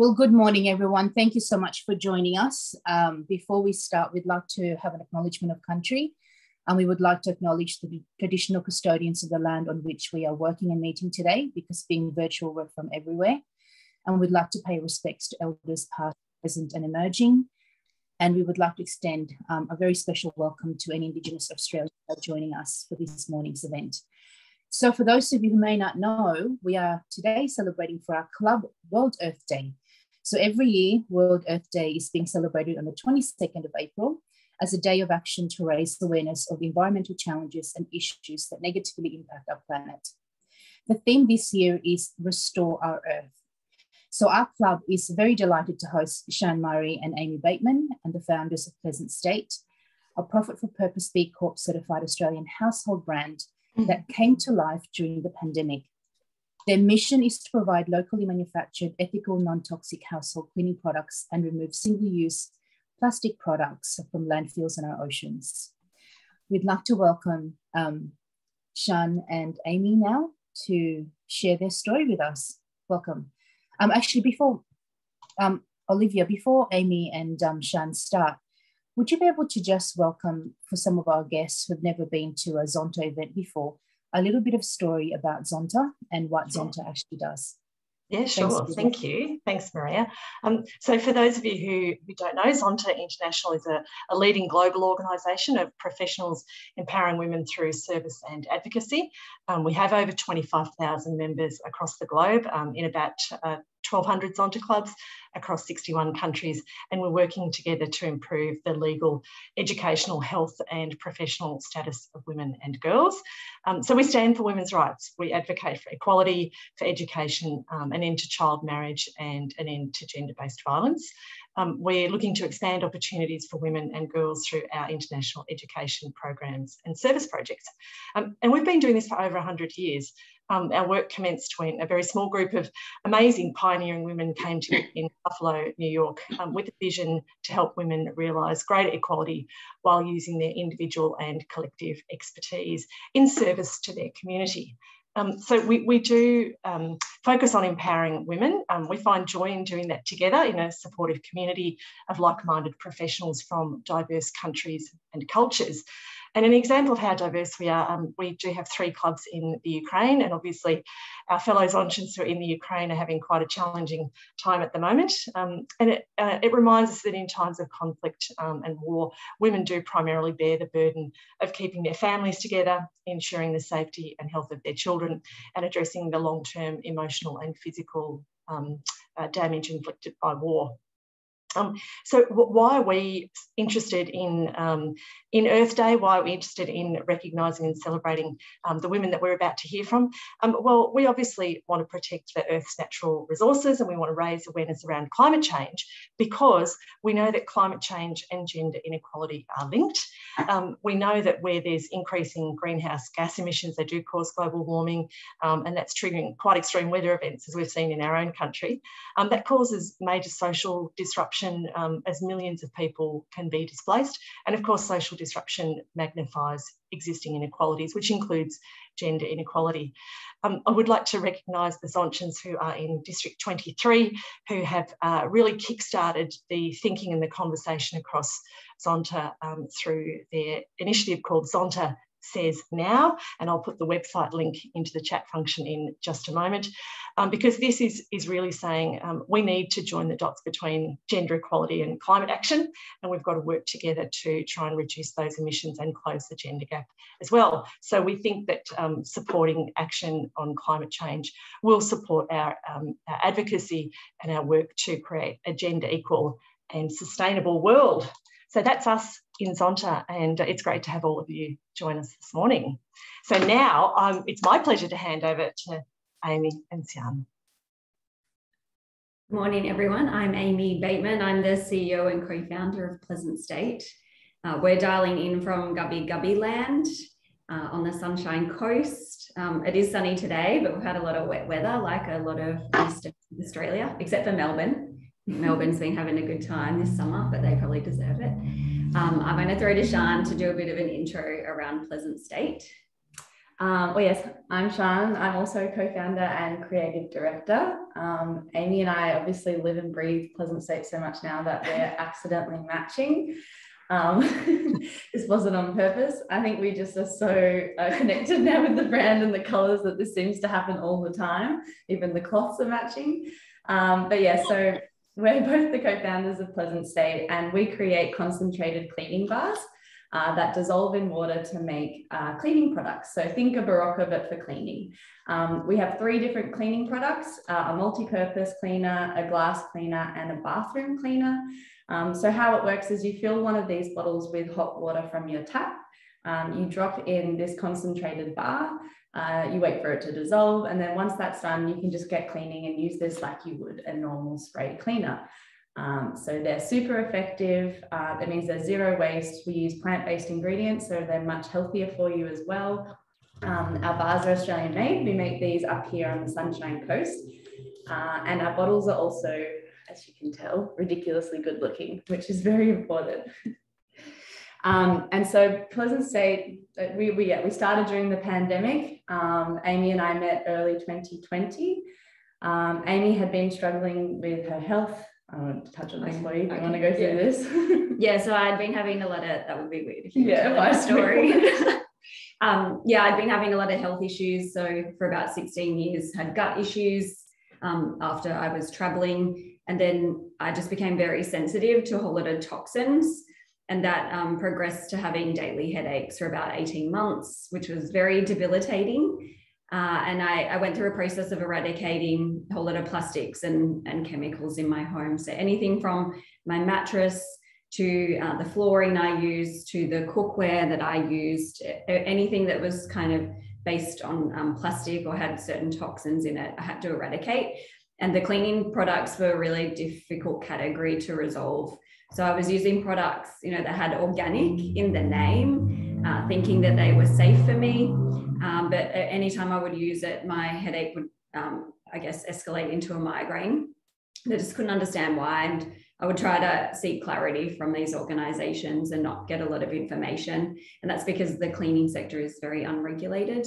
Well, good morning, everyone. Thank you so much for joining us. Before we start, we'd like to have an acknowledgement of country, and we would like to acknowledge the traditional custodians of the land on which we are working and meeting today, because being virtual, we're from everywhere. And we'd like to pay respects to elders past, present, and emerging. And we would like to extend a very special welcome to any Indigenous Australians who are joining us for this morning's event. So for those of you who may not know, we are today celebrating for our club World Earth Day. So every year, World Earth Day is being celebrated on the 22nd of April as a day of action to raise awareness of environmental challenges and issues that negatively impact our planet. The theme this year is Restore Our Earth. So our club is very delighted to host Sian and Amy Bateman, and the founders of Pleasant State, a Profit for Purpose B Corp certified Australian household brand that came to life during the pandemic. Their mission is to provide locally manufactured, ethical, non-toxic household cleaning products and remove single-use plastic products from landfills in our oceans. We'd like to welcome Sian and Amy now to share their story with us. Welcome. Actually, before, Olivia, before Amy and Sian start, would you be able to just welcome, for some of our guests who've never been to a Zonta event before, a little bit of story about Zonta and what Zonta actually does? Yeah, sure. Thank you. Thanks, Maria. So for those of you who don't know, Zonta International is a leading global organisation of professionals empowering women through service and advocacy. We have over 25,000 members across the globe in about 1,200 Zonta clubs across 61 countries, and we're working together to improve the legal, educational, health and professional status of women and girls. So we stand for women's rights. We advocate for equality, for education, an end to child marriage and an end to gender-based violence. We're looking to expand opportunities for women and girls through our international education programs and service projects. And we've been doing this for over 100 years. Our work commenced when a very small group of amazing pioneering women came together in Buffalo, New York, with a vision to help women realise greater equality while using their individual and collective expertise in service to their community. So we do focus on empowering women. We find joy in doing that together in a supportive community of like-minded professionals from diverse countries and cultures. And an example of how diverse we are, we do have 3 clubs in the Ukraine, and obviously our fellow Zontians who are in the Ukraine are having quite a challenging time at the moment. And it reminds us that in times of conflict and war, women do primarily bear the burden of keeping their families together, ensuring the safety and health of their children, and addressing the long-term emotional and physical damage inflicted by war. So why are we interested in Earth Day? Why are we interested in recognising and celebrating the women that we're about to hear from? Well, we obviously want to protect the Earth's natural resources, and we want to raise awareness around climate change because we know that climate change and gender inequality are linked. We know that where there's increasing greenhouse gas emissions, they do cause global warming, and that's triggering quite extreme weather events, as we've seen in our own country. That causes major social disruption as millions of people can be displaced. And of course, social disruption magnifies existing inequalities, which includes gender inequality. I would like to recognise the Zontians who are in District 23, who have really kick-started the thinking and the conversation across Zonta through their initiative called Zonta Says Now, and I'll put the website link into the chat function in just a moment, because this is really saying we need to join the dots between gender equality and climate action, and we've got to work together to try and reduce those emissions and close the gender gap as well. So we think that supporting action on climate change will support our advocacy and our work to create a gender equal and sustainable world. So that's us in Zonta, and it's great to have all of you join us this morning. So now it's my pleasure to hand over to Amy and Sian. Good morning, everyone. I'm Amy Bateman. I'm the CEO and co-founder of Pleasant State. We're dialing in from Gubby land on the Sunshine Coast. It is sunny today, but we've had a lot of wet weather, like a lot of Eastern Australia, except for Melbourne. Melbourne's been having a good time this summer, but they probably deserve it. I'm going to throw to Sian to do a bit of an intro around Pleasant State. Yes, I'm Sian. I'm also co-founder and creative director. Amy and I obviously live and breathe Pleasant State so much now that we're accidentally matching. This wasn't on purpose. I think we just are so connected now with the brand and the colors that this seems to happen all the time. Even the cloths are matching. But yeah, so we're both the co-founders of Pleasant State, and we create concentrated cleaning bars that dissolve in water to make cleaning products. So think a Barocca, but for cleaning. We have 3 different cleaning products, a multi-purpose cleaner, a glass cleaner, and a bathroom cleaner. So how it works is you fill one of these bottles with hot water from your tap. You drop in this concentrated bar, you wait for it to dissolve, and then once that's done, you can just get cleaning and use this like you would a normal spray cleaner. So they're super effective. That means there's 0 waste. We use plant-based ingredients, so they're much healthier for you as well. Our bars are Australian made. We make these up here on the Sunshine Coast. And our bottles are also, as you can tell, ridiculously good looking, which is very important. And so Pleasant State, we started during the pandemic. Amy and I met early 2020. Amy had been struggling with her health. I want to touch on this for you. Do you want to go through this? Yeah, so I'd been having a lot of, that would be weird if you tell my story. I'd been having a lot of health issues. So for about 16 years, had gut issues after I was traveling. And then I just became very sensitive to a whole lot of toxins. And that progressed to having daily headaches for about 18 months, which was very debilitating. And I went through a process of eradicating a whole lot of plastics and chemicals in my home. So anything from my mattress to the flooring I used, to the cookware that I used, anything that was kind of based on plastic or had certain toxins in it, I had to eradicate. And the cleaning products were a really difficult category to resolve. So I was using products, that had organic in the name, thinking that they were safe for me. But anytime I would use it, my headache would, escalate into a migraine. I just couldn't understand why. And I would try to seek clarity from these organisations and not get a lot of information. And that's because the cleaning sector is very unregulated.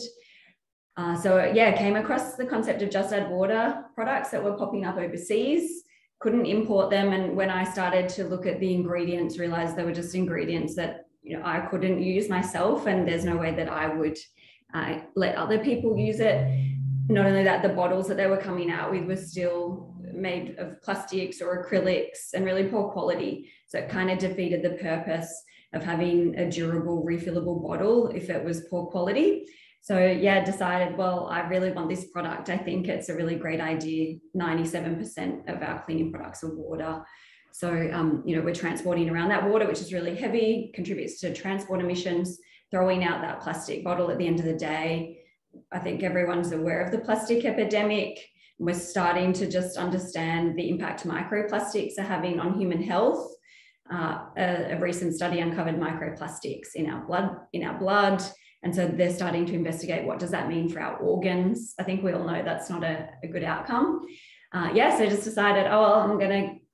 Came across the concept of just add water products that were popping up overseas. Couldn't import them. And when I started to look at the ingredients, realized they were just ingredients that I couldn't use myself, and there's no way that I would let other people use it. Not only that, the bottles that they were coming out with were still made of plastics or acrylics and really poor quality. So it kind of defeated the purpose of having a durable, refillable bottle if it was poor quality. So decided, well, I really want this product. I think it's a really great idea. 97% of our cleaning products are water. So, we're transporting around that water, which is really heavy, contributes to transport emissions, throwing out that plastic bottle at the end of the day. I think everyone's aware of the plastic epidemic. We're starting to just understand the impact microplastics are having on human health. A recent study uncovered microplastics in our blood. And so they're starting to investigate, what does that mean for our organs? I think we all know that's not a good outcome. So just decided,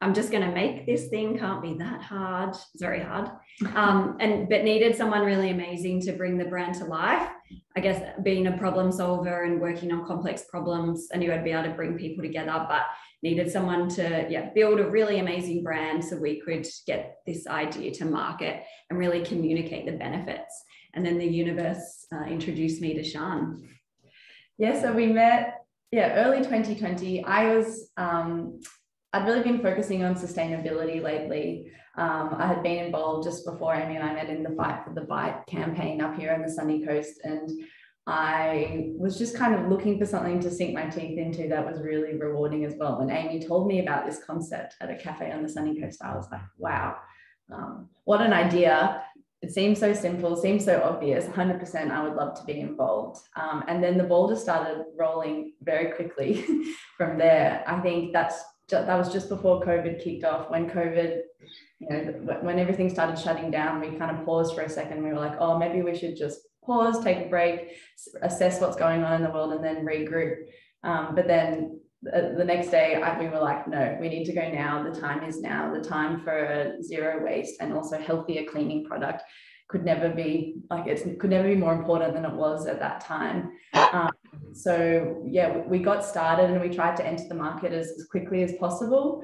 I'm just gonna make this thing. Can't be that hard. It's very hard. But needed someone really amazing to bring the brand to life. I guess being a problem solver and working on complex problems, I knew I'd be able to bring people together, but needed someone to build a really amazing brand so we could get this idea to market and really communicate the benefits. And then the universe introduced me to Sian. So we met, early 2020. I'd really been focusing on sustainability lately. I had been involved just before Amy and I met in the Fight for the Bite campaign up here on the sunny coast. And I was just kind of looking for something to sink my teeth into that was really rewarding as well. When Amy told me about this concept at a cafe on the sunny coast, I was like, wow, what an idea. It seems so simple, seems so obvious. 100% I would love to be involved. And then the ball just started rolling very quickly from there. I think that was just before COVID kicked off. When COVID, when everything started shutting down, we kind of paused for a second. We were like, oh, maybe we should just pause, take a break, assess what's going on in the world, and then regroup. But then the next day we were like, no, we need to go now. The time is now, the time for a zero waste and also healthier cleaning product. could never be more important than it was at that time. So yeah, we got started and we tried to enter the market as quickly as possible.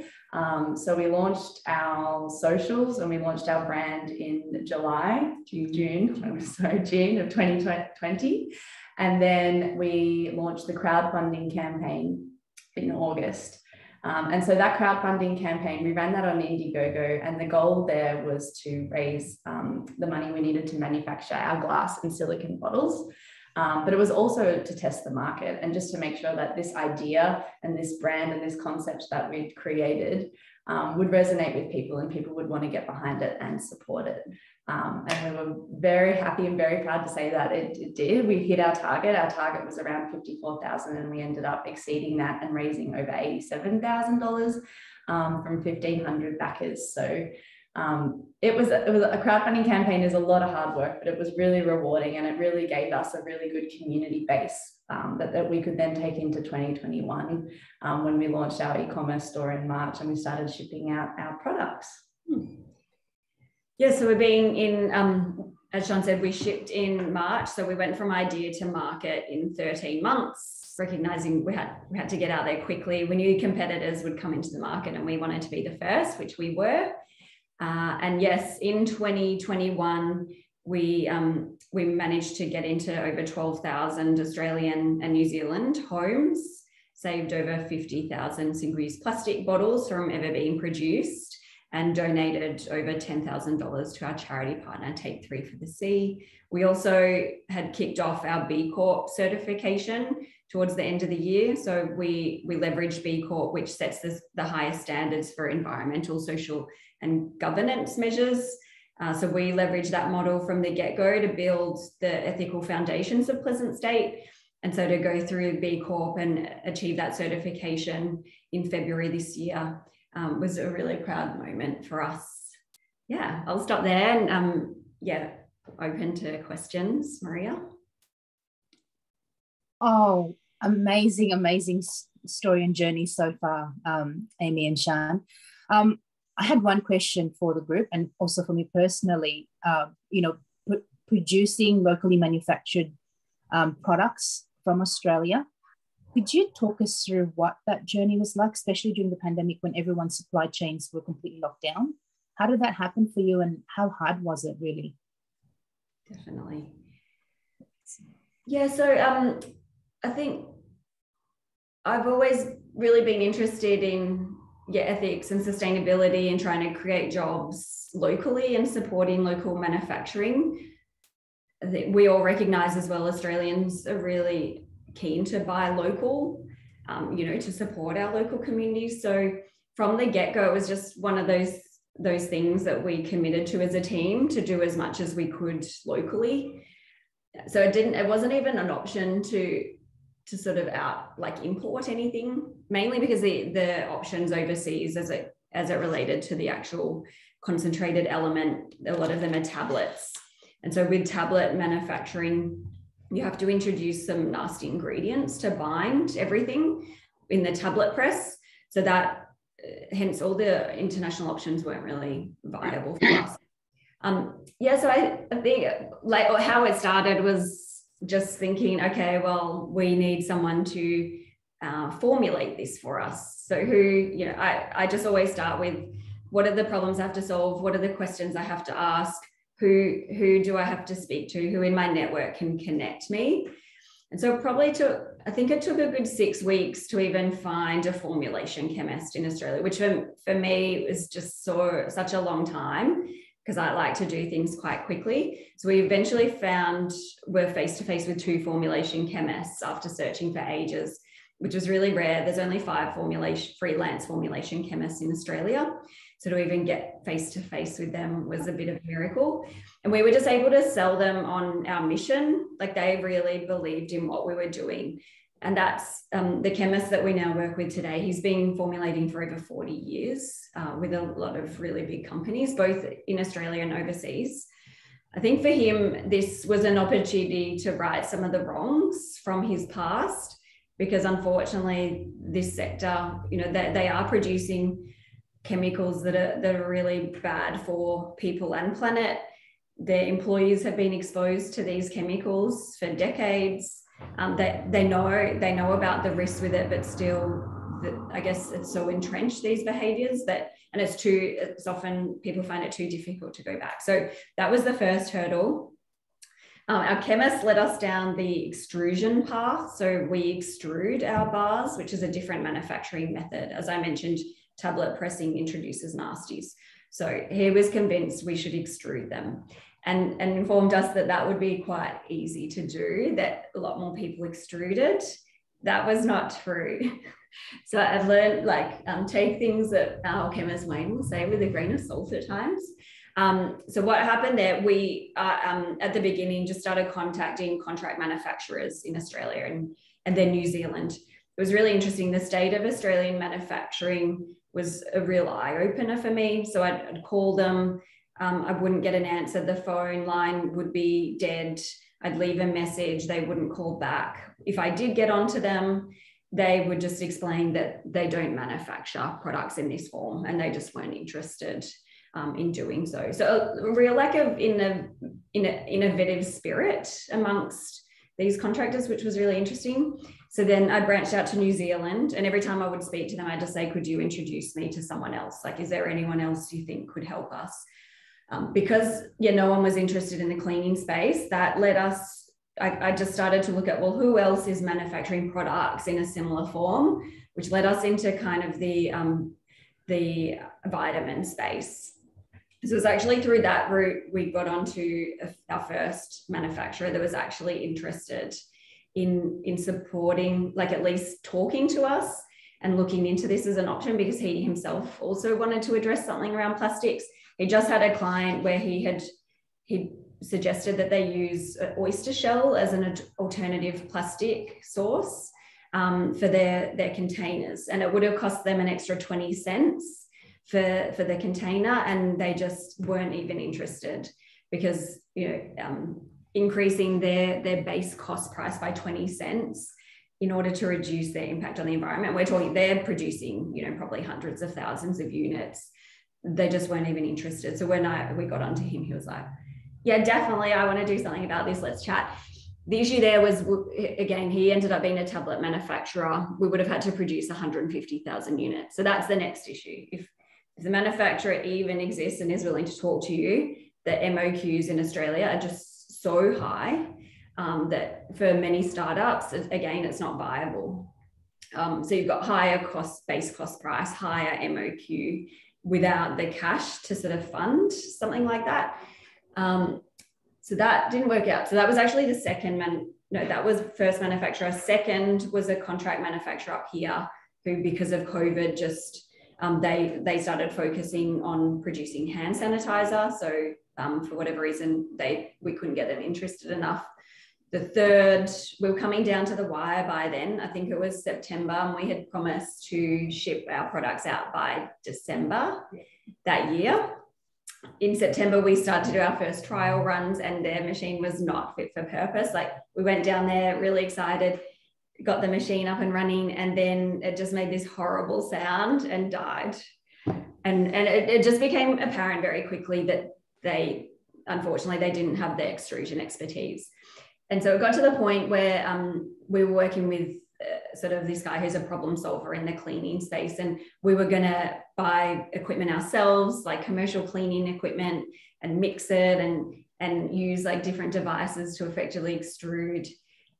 So we launched our socials and we launched our brand in June of 2020. And then we launched the crowdfunding campaign in August. And so that crowdfunding campaign, we ran that on Indiegogo, and the goal there was to raise the money we needed to manufacture our glass and silicone bottles. But it was also to test the market and just to make sure that this idea and this brand and this concept that we'd created would resonate with people and people would want to get behind it and support it. And we were very happy and very proud to say that it did. We hit our target. Our target was around $54,000 and we ended up exceeding that and raising over $87,000 from 1,500 backers. So it was a crowdfunding campaign is a lot of hard work, but it was really rewarding and it really gave us a really good community base that we could then take into 2021 when we launched our e-commerce store in March and we started shipping out our products. Yeah, so we're being in, as Sian said, we shipped in March. So we went from idea to market in 13 months, recognizing we had to get out there quickly. We knew competitors would come into the market and we wanted to be the first, which we were. And yes, in 2021, we managed to get into over 12,000 Australian and New Zealand homes, saved over 50,000 single-use plastic bottles from ever being produced, and donated over $10,000 to our charity partner, Take 3 for the Sea. We also had kicked off our B Corp certification towards the end of the year. So we leveraged B Corp, which sets the highest standards for environmental, social, and governance measures. So we leveraged that model from the get-go to build the ethical foundations of Pleasant State. And so to go through B Corp and achieve that certification in February this year was a really proud moment for us. Yeah, I'll stop there and yeah, open to questions, Maria. Oh, amazing story and journey so far, Amy and Sian. I had one question for the group and also for me personally, producing locally manufactured products from Australia. Could you talk us through what that journey was like, especially during the pandemic when everyone's supply chains were completely locked down? How did that happen for you and how hard was it really? Definitely. Yeah, so I think I've always really been interested in ethics and sustainability and trying to create jobs locally and supporting local manufacturing. I think we all recognise as well, Australians are really keen to buy local, to support our local communities. So from the get-go, it was just one of those things that we committed to as a team to do as much as we could locally. So it wasn't even an option to sort of import anything, mainly because the options overseas as it related to the actual concentrated element, a lot of them are tablets. And so with tablet manufacturing, you have to introduce some nasty ingredients to bind everything in the tablet press. So that, hence all the international options weren't really viable for us. So I think how it started was just thinking, okay, well, we need someone to formulate this for us. So I just always start with, what are the problems I have to solve? What are the questions I have to ask? Who do I have to speak to? Who in my network can connect me? And so it took a good 6 weeks to even find a formulation chemist in Australia, which for me was just such a long time because I like to do things quite quickly. So we eventually we're face-to-face with 2 formulation chemists after searching for ages, which was really rare. There's only 5 freelance formulation chemists in Australia. So to even get face-to-face with them was a bit of a miracle. And we were just able to sell them on our mission. Like they really believed in what we were doing. And that's the chemist that we now work with today. He's been formulating for over 40 years with a lot of really big companies, both in Australia and overseas. I think for him, this was an opportunity to right some of the wrongs from his past, because unfortunately this sector, they are producing chemicals that are really bad for people and planet. their employees have been exposed to these chemicals for decades. They know about the risks with it, but still, I guess it's so entrenched, these behaviours, and it's often people find it too difficult to go back. So that was the first hurdle. Our chemists led us down the extrusion path. So we extrude our bars, which is a different manufacturing method. As I mentioned, tablet pressing introduces nasties. So he was convinced we should extrude them, and informed us that that would be quite easy to do, that a lot more people extruded. That was not true. So I've learned, like, take things that our chemist Wayne will say with a grain of salt at times. So what happened there, we at the beginning just started contacting contract manufacturers in Australia and then New Zealand. It was really interesting. The state of Australian manufacturing was a real eye-opener for me. So I'd call them, I wouldn't get an answer. The phone line would be dead. I'd leave a message, they wouldn't call back. If I did get onto them, they would just explain that they don't manufacture products in this form, and they just weren't interested in doing so. So a real lack of innovative spirit amongst these contractors, which was really interesting. So then I branched out to New Zealand, and every time I would speak to them, I'd just say, could you introduce me to someone else? Like, is there anyone else you think could help us? Because no one was interested in the cleaning space, that led us, I just started to look at, well, who else is manufacturing products in a similar form, which led us into kind of the vitamin space. So it was actually through that route we got onto our first manufacturer that was actually interested in supporting, like at least talking to us and looking into this as an option, because he himself also wanted to address something around plastics. He just had a client where he suggested that they use oyster shell as an alternative plastic source for their containers, and it would have cost them an extra 20 cents for the container, and they just weren't even interested, because increasing their base cost price by 20 cents in order to reduce their impact on the environment. We're talking, they're producing probably hundreds of thousands of units. They just weren't even interested. So when we got onto him, he was like, yeah, definitely, I want to do something about this, let's chat. The issue there was, again, he ended up being a tablet manufacturer. We would have had to produce 150,000 units. So that's the next issue. If the manufacturer even exists and is willing to talk to you, the MOQs in Australia are just so high that for many startups, again, it's not viable. So you've got higher base cost price, higher MOQ, without the cash to sort of fund something like that. So that didn't work out. So that was actually the that was first manufacturer. Second was a contract manufacturer up here who, because of COVID, just they started focusing on producing hand sanitizer. So for whatever reason, we couldn't get them interested enough. The third, we were coming down to the wire by then. I think it was September, and we had promised to ship our products out by December that year. In September, we started to do our first trial runs, and their machine was not fit for purpose. Like, we went down there really excited, got the machine up and running, and then it just made this horrible sound and died. And it just became apparent very quickly that unfortunately, they didn't have the extrusion expertise. And so it got to the point where we were working with sort of this guy who's a problem solver in the cleaning space, and we were going to buy equipment ourselves, like commercial cleaning equipment, and mix it and use like different devices to effectively extrude.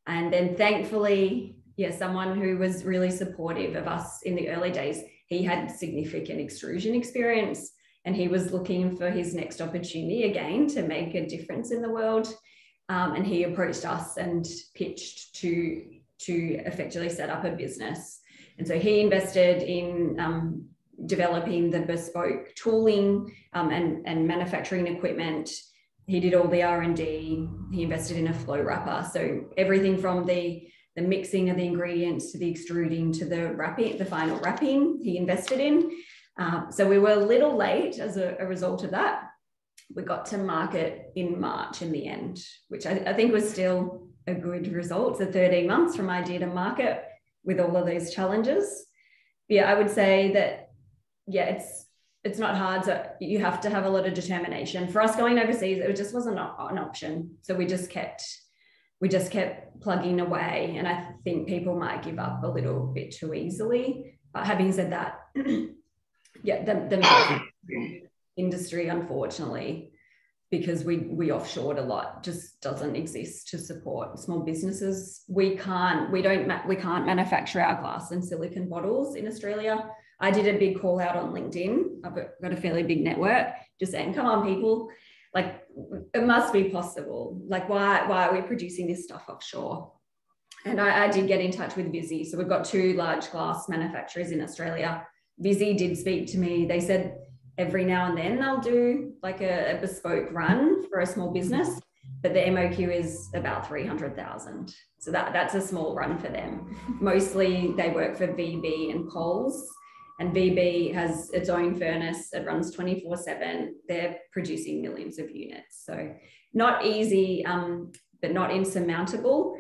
And then thankfully, someone who was really supportive of us in the early days, he had significant extrusion experience, and he was looking for his next opportunity again to make a difference in the world. And he approached us and pitched to effectively set up a business. And so he invested in developing the bespoke tooling and manufacturing equipment. He did all the R&D. He invested in a flow wrapper. So everything from the mixing of the ingredients to the extruding to the wrapping, the final wrapping, he invested in. So we were a little late as a result of that. We got to market in March in the end, which I think was still a good result. So 13 months from idea to market with all of those challenges. I would say that, it's not hard. So you have to have a lot of determination. For us going overseas, it just wasn't an option. So we just kept plugging away. And I think people might give up a little bit too easily. But having said that, yeah, the industry, unfortunately, because we offshored a lot, just doesn't exist to support small businesses. We can't manufacture our glass and silicone bottles in Australia. I did a big call out on LinkedIn. I've got a fairly big network, just saying, come on, people, like, it must be possible. Like, why are we producing this stuff offshore? And I did get in touch with Visy. So we've got 2 large glass manufacturers in Australia. Visy did speak to me. They said every now and then they'll do like a bespoke run for a small business, but the MOQ is about 300,000. So that's a small run for them. Mostly they work for VB and Coles. And VB has its own furnace. It runs 24/7. They're producing millions of units. So not easy, but not insurmountable.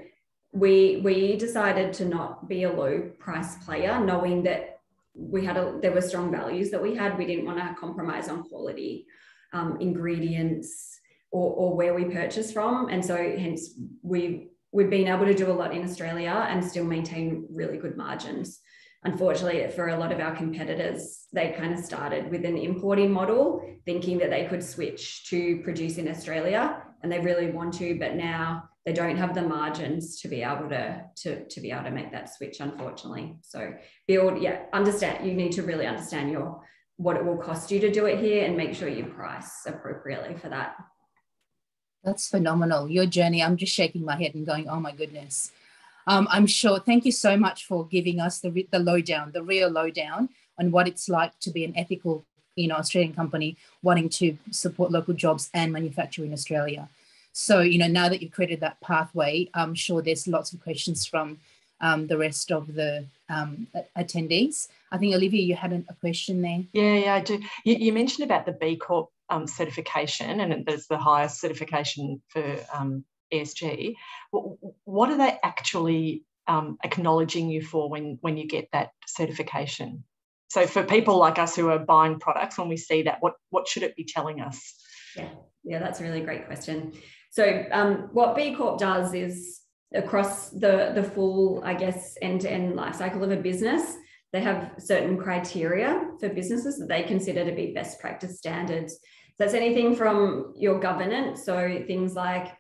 We decided to not be a low price player, knowing that there were strong values that we had. We didn't want to compromise on quality, ingredients, or where we purchase from. And so hence we've been able to do a lot in Australia and still maintain really good margins. Unfortunately, for a lot of our competitors, they kind of started with an importing model, thinking that they could switch to produce in Australia, and they really want to, but now they don't have the margins to be able to make that switch, unfortunately. So understand. You need to really understand what it will cost you to do it here, and make sure you price appropriately for that. That's phenomenal. Your journey, I'm just shaking my head and going, oh my goodness. I'm sure. Thank you so much for giving us the lowdown, the real lowdown on what it's like to be an ethical, Australian company wanting to support local jobs and manufacture in Australia. So, now that you've created that pathway, I'm sure there's lots of questions from the rest of the attendees. I think, Olivia, you had a question there. Yeah, I do. You mentioned about the B Corp certification, and there's the highest certification for ESG. What are they actually acknowledging you for when you get that certification? So for people like us who are buying products, when we see that, what should it be telling us? Yeah, that's a really great question. So what B Corp does is, across the full, I guess, end-to-end life cycle of a business, they have certain criteria for businesses that they consider to be best practice standards. So that's anything from your governance, so things like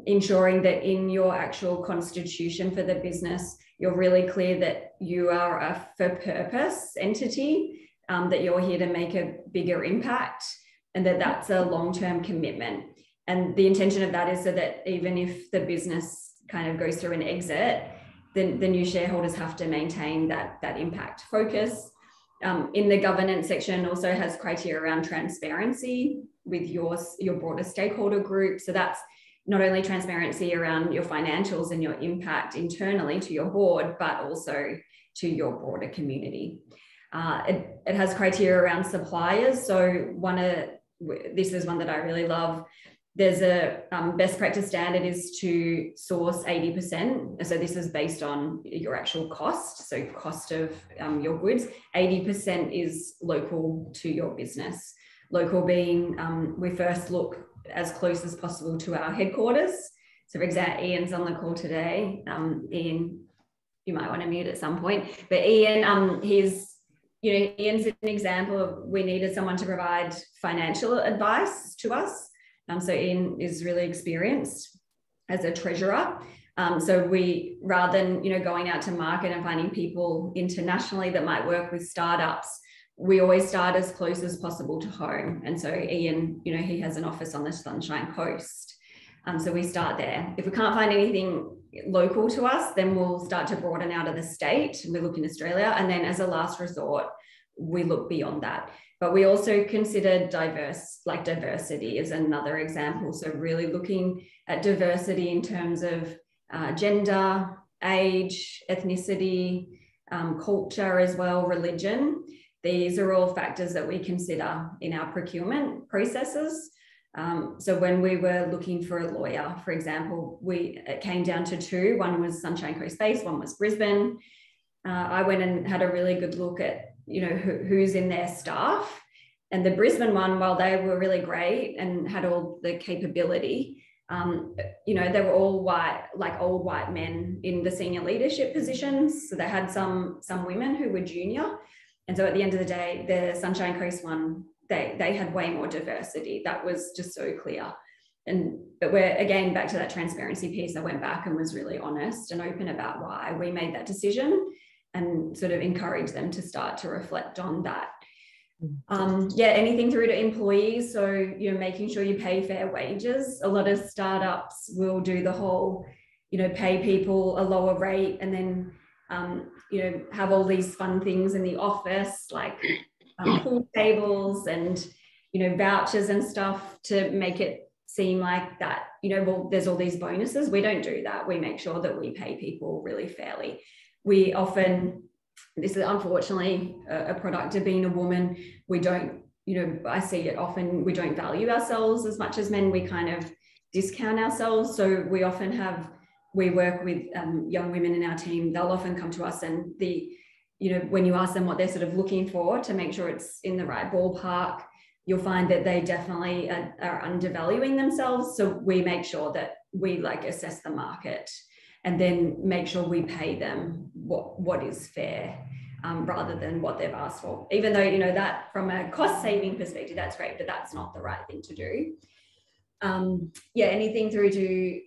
ensuring that in your actual constitution for the business, you're really clear that you are a for-purpose entity, that you're here to make a bigger impact, and that's a long-term commitment. And the intention of that is so that even if the business kind of goes through an exit, then the new shareholders have to maintain that impact focus. In the governance section also has criteria around transparency with your broader stakeholder group. So that's not only transparency around your financials and your impact internally to your board, but also to your broader community. It has criteria around suppliers. So this is one that I really love. There's a best practice standard is to source 80%. So this is based on your actual cost. So cost of your goods, 80% is local to your business. Local being, we first look as close as possible to our headquarters. So for example, Ian's on the call today. Ian, you might want to mute at some point, but Ian, Ian's an example of, we needed someone to provide financial advice to us. So Ian is really experienced as a treasurer. So we, rather than, going out to market and finding people internationally that might work with startups, we always start as close as possible to home. And so Ian, he has an office on the Sunshine Coast. So we start there. If we can't find anything local to us, then we'll start to broaden out of the state. We look in Australia. And then as a last resort, we look beyond that. But we also consider diversity is another example. So really looking at diversity in terms of gender, age, ethnicity, culture as well, religion. These are all factors that we consider in our procurement processes. So when we were looking for a lawyer, for example, it came down to 2. One was Sunshine Coast based, one was Brisbane. I went and had a really good look at, who's in their staff. And the Brisbane one, while they were really great and had all the capability, you know, they were all white, like old white men in the senior leadership positions. So they had some women who were junior. And so at the end of the day, the Sunshine Coast one, they had way more diversity. That was just so clear. But we're, again, back to that transparency piece. I went back and was really honest and open about why we made that decision and sort of encouraged them to start to reflect on that. Yeah, anything through to employees. So, you know, making sure you pay fair wages. A lot of startups will do the whole, you know, pay people a lower rate and then, you know, have all these fun things in the office, like pool tables and, you know, vouchers and stuff to make it seem like that, you know, well, there's all these bonuses. We don't do that. We make sure that we pay people really fairly. We often, this is unfortunately a product of being a woman. We don't, you know, I see it often, we don't value ourselves as much as men. We kind of discount ourselves. So we often we work with young women in our team. They'll often come to us and you know, when you ask them what they're sort of looking for to make sure it's in the right ballpark, you'll find that they definitely are undervaluing themselves. So we make sure that we like assess the market and then make sure we pay them what is fair rather than what they've asked for. Even though, you know, that from a cost saving perspective, that's great, but that's not the right thing to do. Yeah, anything through to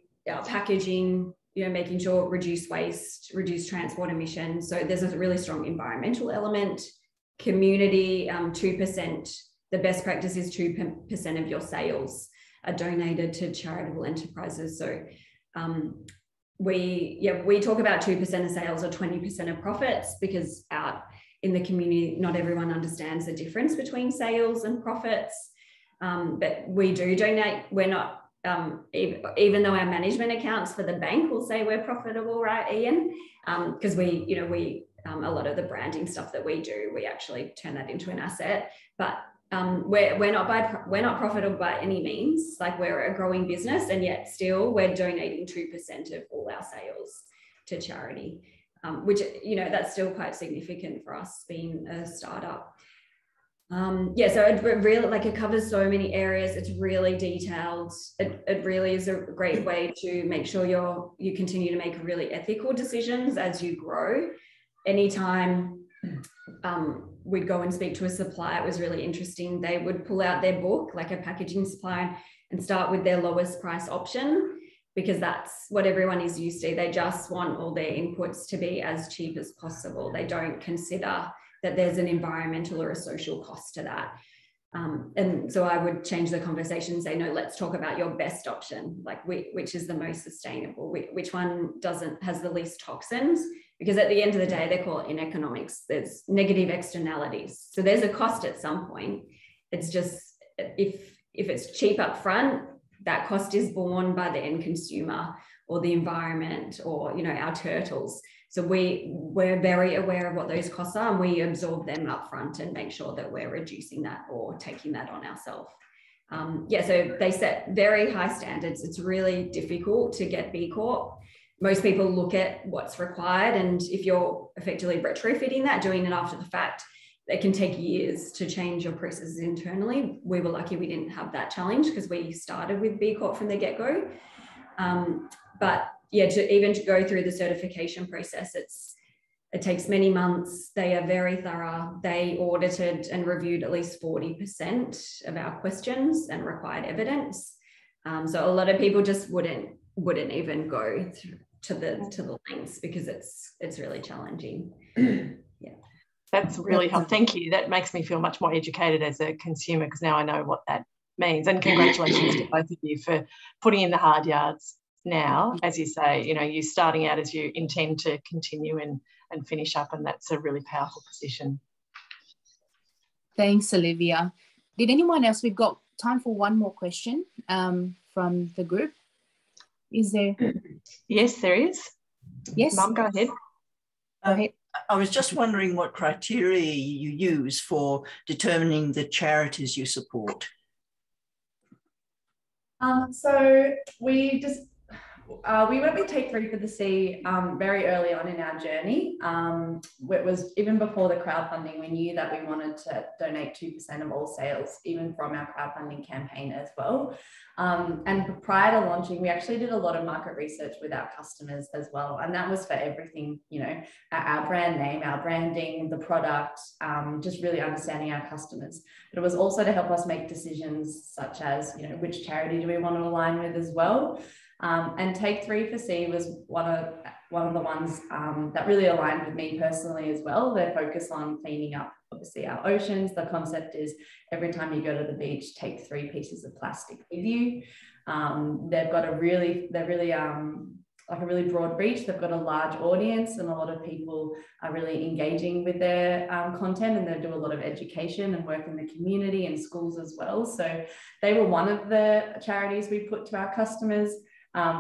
packaging, you know, making sure reduce waste, reduce transport emissions. So there's a really strong environmental element, community, 2%. The best practice is 2% of your sales are donated to charitable enterprises. So we talk about 2% of sales or 20% of profits because out in the community, not everyone understands the difference between sales and profits. But we do donate. We're not, even though our management accounts for the bank will say we're profitable, right, Ian? Because a lot of the branding stuff that we do, we actually turn that into an asset. But we're not profitable by any means. Like, we're a growing business, and yet still we're donating 2% of all our sales to charity, which, you know, that's still quite significant for us being a startup. Yeah, so it really, like, it covers so many areas. It's really detailed. It really is a great way to make sure you continue to make really ethical decisions as you grow. Anytime we'd go and speak to a supplier, it was really interesting. They would pull out their book, like a packaging supplier, and start with their lowest price option, because that's what everyone is used to. They just want all their inputs to be as cheap as possible. They don't consider that there's an environmental or a social cost to that. And so I would change the conversation and say, no, let's talk about your best option, like which is the most sustainable, which one has the least toxins. Because at the end of the day, they call it in economics, there's negative externalities. So there's a cost at some point. It's just, if it's cheap up front, that cost is borne by the end consumer or the environment or, you know, our turtles. So we're very aware of what those costs are, and we absorb them up front and make sure that we're reducing that or taking that on ourselves. Yeah, so they set very high standards. It's really difficult to get B Corp. Most people look at what's required, and if you're effectively retrofitting that, doing it after the fact, it can take years to change your processes internally. We were lucky we didn't have that challenge because we started with B Corp from the get-go. But yeah, to go through the certification process, it takes many months. They are very thorough. They audited and reviewed at least 40% of our questions and required evidence. So a lot of people just wouldn't even go to the lengths because it's really challenging. Yeah. That's really helpful. Thank you. That makes me feel much more educated as a consumer, because now I know what that means. And congratulations to both of you for putting in the hard yards now. As you say, you know, you're starting out as you intend to continue and finish up, and that's a really powerful position. Thanks, Olivia. Did anyone else? We've got time for one more question from the group. Is there? Yes, there is. Yes. Mum, go ahead. Go ahead. I was just wondering what criteria you use for determining the charities you support. So we just, We went with Take 3 for the Sea very early on in our journey. It was even before the crowdfunding, we knew that we wanted to donate 2% of all sales, even from our crowdfunding campaign as well. And prior to launching, we actually did a lot of market research with our customers as well. And that was for everything, you know, our brand name, our branding, the product, just really understanding our customers. But it was also to help us make decisions such as, you know, which charity do we want to align with as well. And Take 3 for Sea was one of the ones that really aligned with me personally as well. They focus on cleaning up, obviously, our oceans. The concept is every time you go to the beach, take 3 pieces of plastic with you. They've got a really broad reach. They've got a large audience, and a lot of people are really engaging with their content, and they do a lot of education and work in the community and schools as well. So they were one of the charities we put to our customers,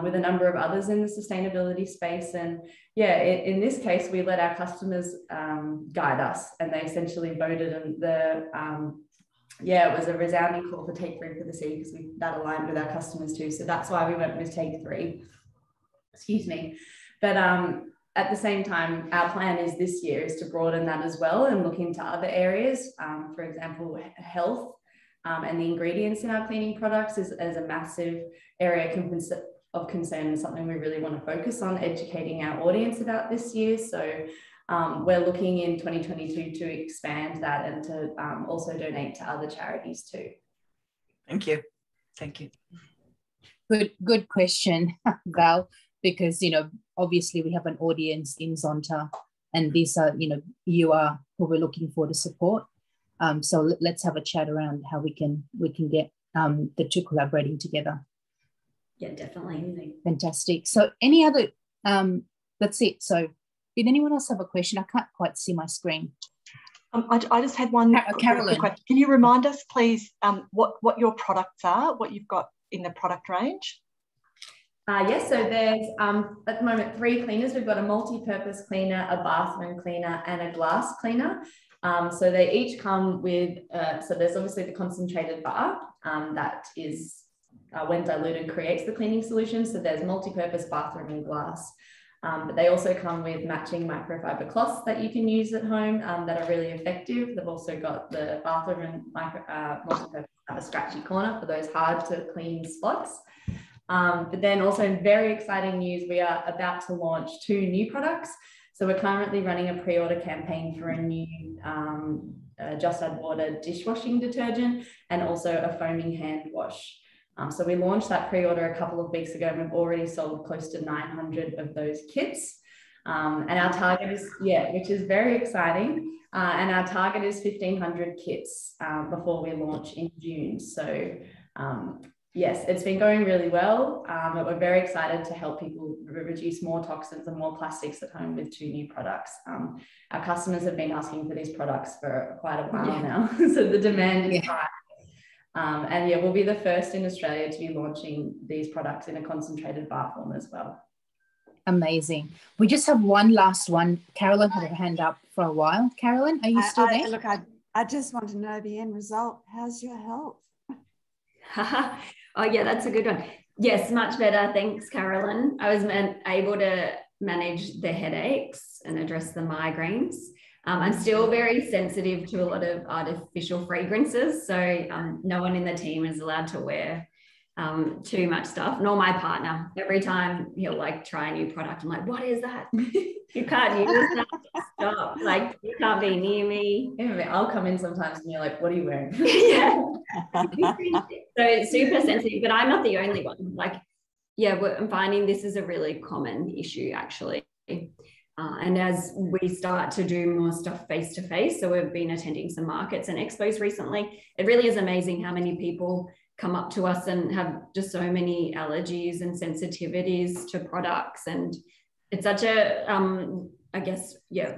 with a number of others in the sustainability space. And yeah, in this case, we let our customers guide us, and they essentially voted, and it was a resounding call for Take 3 for the Sea, because that aligned with our customers too. So that's why we went with Take 3. Excuse me. But at the same time, our plan is this year is to broaden that as well and look into other areas. For example, health and the ingredients in our cleaning products is a massive area of concern, and something we really want to focus on educating our audience about this year. So we're looking in 2022 to expand that and to also donate to other charities too. Thank you. Thank you. Good question, Val, because, you know, obviously we have an audience in Zonta, and these are, you know, you are who we're looking for to support. So let's have a chat around how we can get the two collaborating together. Yeah, definitely. Fantastic. So any other, that's it. So did anyone else have a question? I can't quite see my screen. I just had one. Carolyn. Question. Can you remind us, please, what your products are, what you've got in the product range? Yes, so there's at the moment 3 cleaners. We've got a multi-purpose cleaner, a bathroom cleaner, and a glass cleaner. So they each come with, so there's obviously the concentrated bar that is, when diluted, creates the cleaning solution. So there's multi-purpose, bathroom, and glass. But they also come with matching microfiber cloths that you can use at home that are really effective. They've also got the bathroom and multi-purpose have a scratchy corner for those hard to clean spots. But then also very exciting news, we are about to launch 2 new products. So we're currently running a pre-order campaign for a new Just Add Water dishwashing detergent, and also a foaming hand wash. So we launched that pre-order a couple of weeks ago, and we've already sold close to 900 of those kits. And our target is, which is very exciting. And our target is 1,500 kits before we launch in June. So yes, it's been going really well. But we're very excited to help people reduce more toxins and more plastics at home with 2 new products. Our customers have been asking for these products for quite a while now. So the demand is high. And yeah, we'll be the first in Australia to be launching these products in a concentrated bar form as well. Amazing. We just have one last one. Carolyn had her hand up for a while. Carolyn, are you still there? Look, I just want to know the end result. How's your health? Oh yeah, that's a good one. Yes, much better. Thanks, Carolyn. I was able to manage the headaches and address the migraines. I'm still very sensitive to a lot of artificial fragrances. So no one in the team is allowed to wear too much stuff, nor my partner. Every time he'll like try a new product, I'm like, what is that? You can't use that. Stop. Like, you can't be near me. Yeah, I'll come in sometimes and you're like, what are you wearing? Yeah. So it's super sensitive, but I'm not the only one. Like, yeah, I'm finding this is a really common issue actually. And as we start to do more stuff face to face, so we've been attending some markets and expos recently, it really is amazing how many people come up to us and have just so many allergies and sensitivities to products. And it's such a, I guess,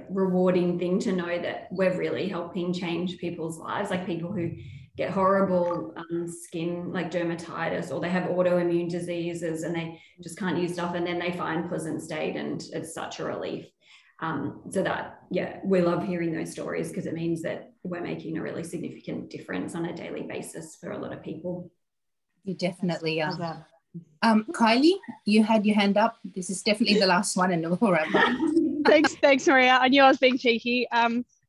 rewarding thing to know that we're really helping change people's lives, like people who get horrible skin, like dermatitis, or they have autoimmune diseases and they just can't use stuff, and then they find Pleasant State, and it's such a relief. So that, we love hearing those stories, because it means that we're making a really significant difference on a daily basis for a lot of people. You definitely are. Kylie, you had your hand up. This is definitely the last one, and we'll wrap up. Thanks, Maria. I knew I was being cheeky.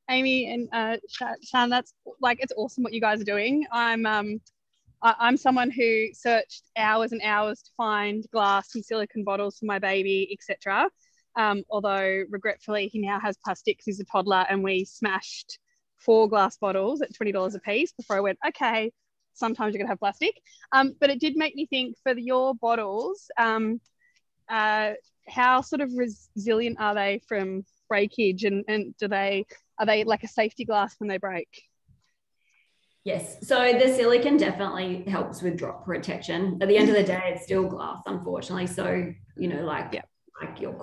Amy and Sian, that's like, it's awesome what you guys are doing. I'm someone who searched hours and hours to find glass and silicone bottles for my baby, etc. Although regretfully, he now has plastic because he's a toddler, and we smashed 4 glass bottles at $20 a piece before I went, okay, sometimes you're gonna have plastic. But it did make me think, for your bottles, how sort of resilient are they from breakage, and are they like a safety glass when they break? Yes, so the silicone definitely helps with drop protection. At the end of the day, it's still glass, unfortunately. So, you know, like your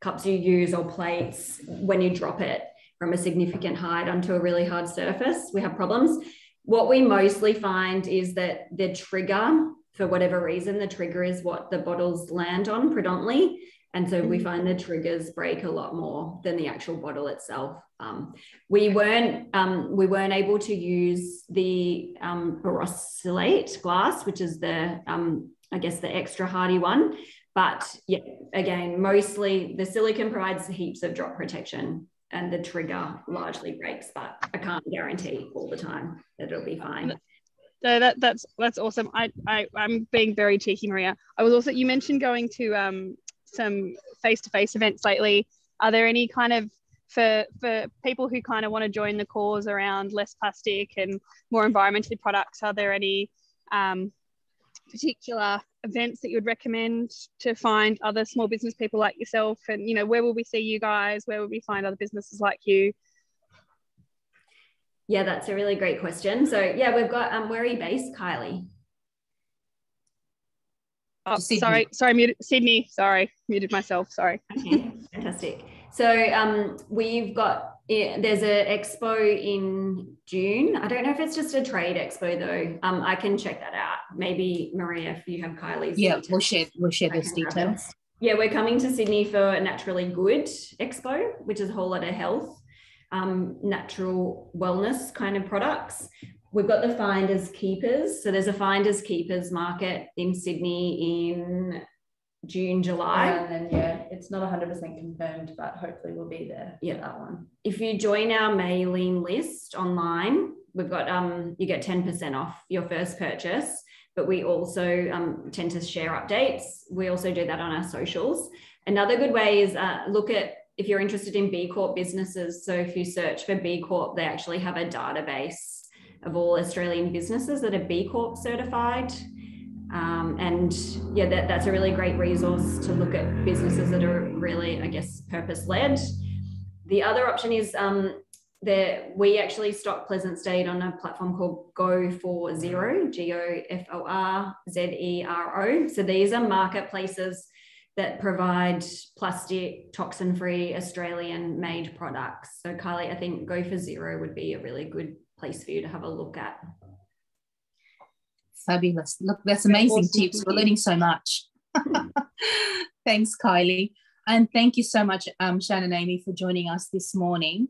cups you use or plates, when you drop it from a significant height onto a really hard surface, we have problems. What we mostly find is that the trigger, for whatever reason, the trigger is what the bottles land on predominantly. And so we find the triggers break a lot more than the actual bottle itself. We weren't able to use the borosilicate glass, which is the, I guess, the extra hardy one. But yeah, again, mostly the silicone provides heaps of drop protection, and the trigger largely breaks, but I can't guarantee all the time that it'll be fine. So that's awesome. I'm being very cheeky, Maria. I was also, you mentioned going to some face-to-face events lately. Are there any kind of, for people who kind of want to join the cause around less plastic and more environmentally products, are there any particular events that you would recommend to find other small business people like yourself? And, you know, where will we see you guys? Where will we find other businesses like you? Yeah, that's a really great question. So yeah, we've got, where are you based, Kylie? Oh, sorry, muted, Sydney, sorry, muted myself, sorry. Okay, fantastic. So we've got, there's an expo in June. I don't know if it's just a trade expo though. I can check that out. Maybe Maria, if you have Kylie's details. We'll share those details. Yeah, we're coming to Sydney for a Naturally Good expo, which is a whole lot of health, natural wellness kind of products. We've got the Finders Keepers. So there's a Finders Keepers market in Sydney in June, July. And then, it's not 100% confirmed, but hopefully we'll be there for that one. If you join our mailing list online, we've got, you get 10% off your first purchase, but we also tend to share updates. We also do that on our socials. Another good way is look at, if you're interested in B Corp businesses. So if you search for B Corp, they actually have a database of all Australian businesses that are B Corp certified. And yeah, that's a really great resource to look at businesses that are really, I guess, purpose-led. The other option is we actually stock Pleasant State on a platform called Go4Zero, GOFORZERO. So these are marketplaces that provide plastic, toxin-free, Australian-made products. So Kylie, I think Go4Zero would be a really good place for you to have a look at. Fabulous. Look, that's amazing tips. We're learning so much. Thanks, Kylie. And thank you so much, Sian and Amy, for joining us this morning.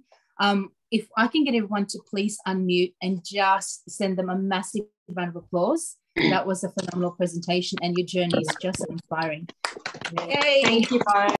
If I can get everyone to please unmute and just send them a massive round of applause. That was a phenomenal presentation, and your journey is just inspiring. Yay. Thank you, guys.